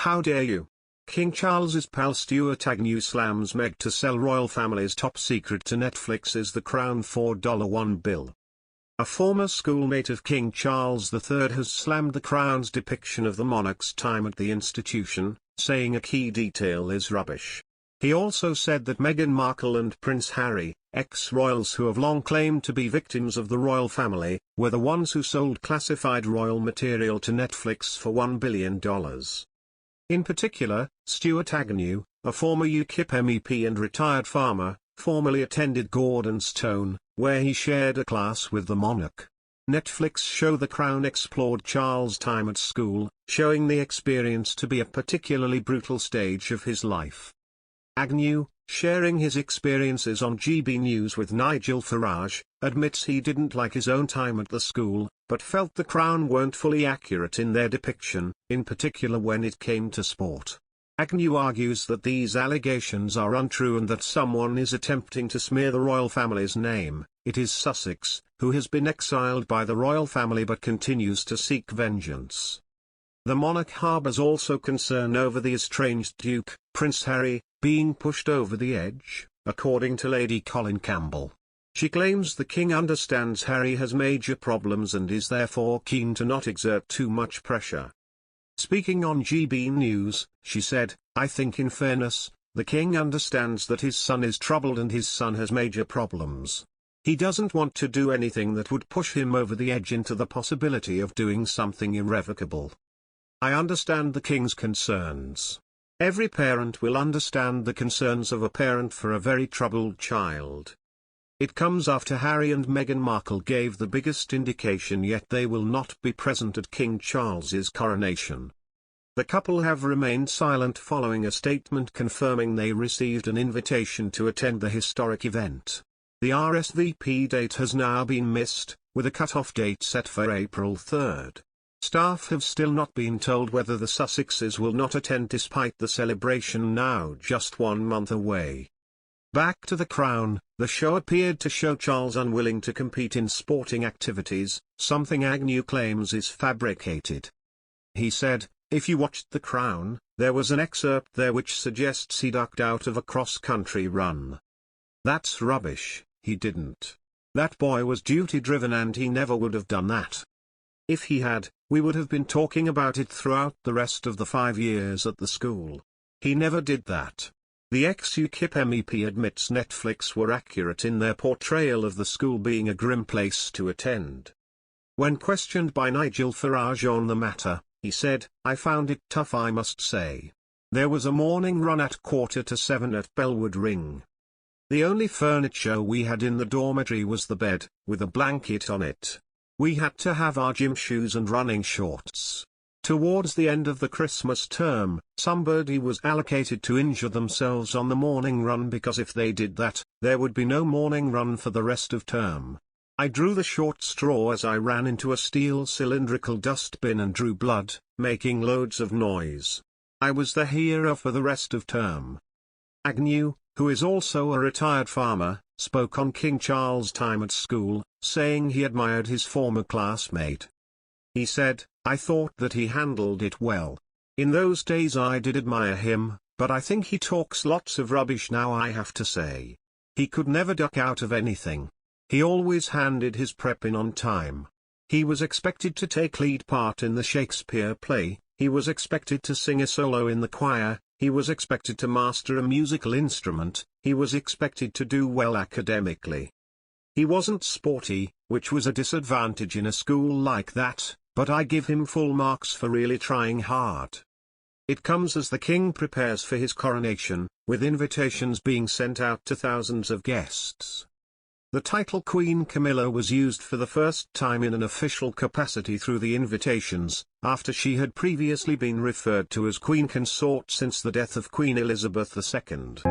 How dare you? King Charles's pal Stuart Agnew slams Meg to sell royal family's top secret to Netflix's The Crown $4.1 bill. A former schoolmate of King Charles III has slammed the Crown's depiction of the monarch's time at the institution, saying a key detail is rubbish. He also said that Meghan Markle and Prince Harry, ex-royals who have long claimed to be victims of the royal family, were the ones who sold classified royal material to Netflix for $1 billion. In particular, Stuart Agnew, a former UKIP MEP and retired farmer, formerly attended Gordonstoun, where he shared a class with the monarch. Netflix show The Crown explored Charles' time at school, showing the experience to be a particularly brutal stage of his life. Agnew, sharing his experiences on GB News with Nigel Farage, admits he didn't like his own time at the school, but felt The Crown weren't fully accurate in their depiction, in particular when it came to sport. Agnew argues that these allegations are untrue and that someone is attempting to smear the royal family's name. It is Sussex, who has been exiled by the royal family but continues to seek vengeance. The monarch harbours also concern over the estranged Duke, Prince Harry, being pushed over the edge, according to Lady Colin Campbell. She claims the king understands Harry has major problems and is therefore keen to not exert too much pressure. Speaking on GB News, she said, "I think in fairness, the king understands that his son is troubled and his son has major problems. He doesn't want to do anything that would push him over the edge into the possibility of doing something irrevocable. I understand the king's concerns. Every parent will understand the concerns of a parent for a very troubled child. It comes after Harry and Meghan Markle gave the biggest indication yet they will not be present at King Charles's coronation." The couple have remained silent following a statement confirming they received an invitation to attend the historic event. The RSVP date has now been missed, with a cut-off date set for April 3. Staff have still not been told whether the Sussexes will not attend despite the celebration now just 1 month away. Back to The Crown, the show appeared to show Charles unwilling to compete in sporting activities, something Agnew claims is fabricated. He said, "If you watched The Crown, there was an excerpt there which suggests he ducked out of a cross-country run. That's rubbish, he didn't. That boy was duty-driven and he never would have done that. If he had, we would have been talking about it throughout the rest of the 5 years at the school. He never did that." The ex-UKIP MEP admits Netflix were accurate in their portrayal of the school being a grim place to attend. When questioned by Nigel Farage on the matter, he said, "I found it tough, I must say. There was a morning run at 6:45 at Bellwood Ring. The only furniture we had in the dormitory was the bed, with a blanket on it. We had to have our gym shoes and running shorts. Towards the end of the Christmas term, somebody was allocated to injure themselves on the morning run because if they did that, there would be no morning run for the rest of term. I drew the short straw as I ran into a steel cylindrical dustbin and drew blood, making loads of noise. I was the hero for the rest of term." Agnew, who is also a retired farmer, spoke on King Charles' time at school, saying he admired his former classmate. He said, "I thought that he handled it well. In those days I did admire him, but I think he talks lots of rubbish now, I have to say. He could never duck out of anything. He always handed his prep in on time. He was expected to take lead part in the Shakespeare play, he was expected to sing a solo in the choir, he was expected to master a musical instrument, he was expected to do well academically. He wasn't sporty, which was a disadvantage in a school like that, but I give him full marks for really trying hard." It comes as the king prepares for his coronation, with invitations being sent out to thousands of guests. The title Queen Camilla was used for the first time in an official capacity through the invitations, after she had previously been referred to as Queen Consort since the death of Queen Elizabeth II.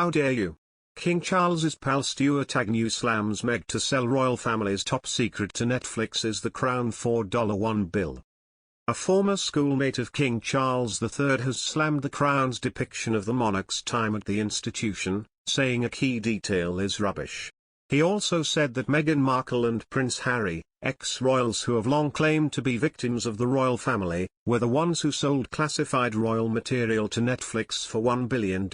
How dare you? King Charles's pal Stuart Agnew slams Meg to sell royal family's top secret to Netflix is the Crown $4.1 bill. A former schoolmate of King Charles III has slammed the Crown's depiction of the monarch's time at the institution, saying a key detail is rubbish. He also said that Meghan Markle and Prince Harry, ex-royals who have long claimed to be victims of the royal family, were the ones who sold classified royal material to Netflix for $1 billion.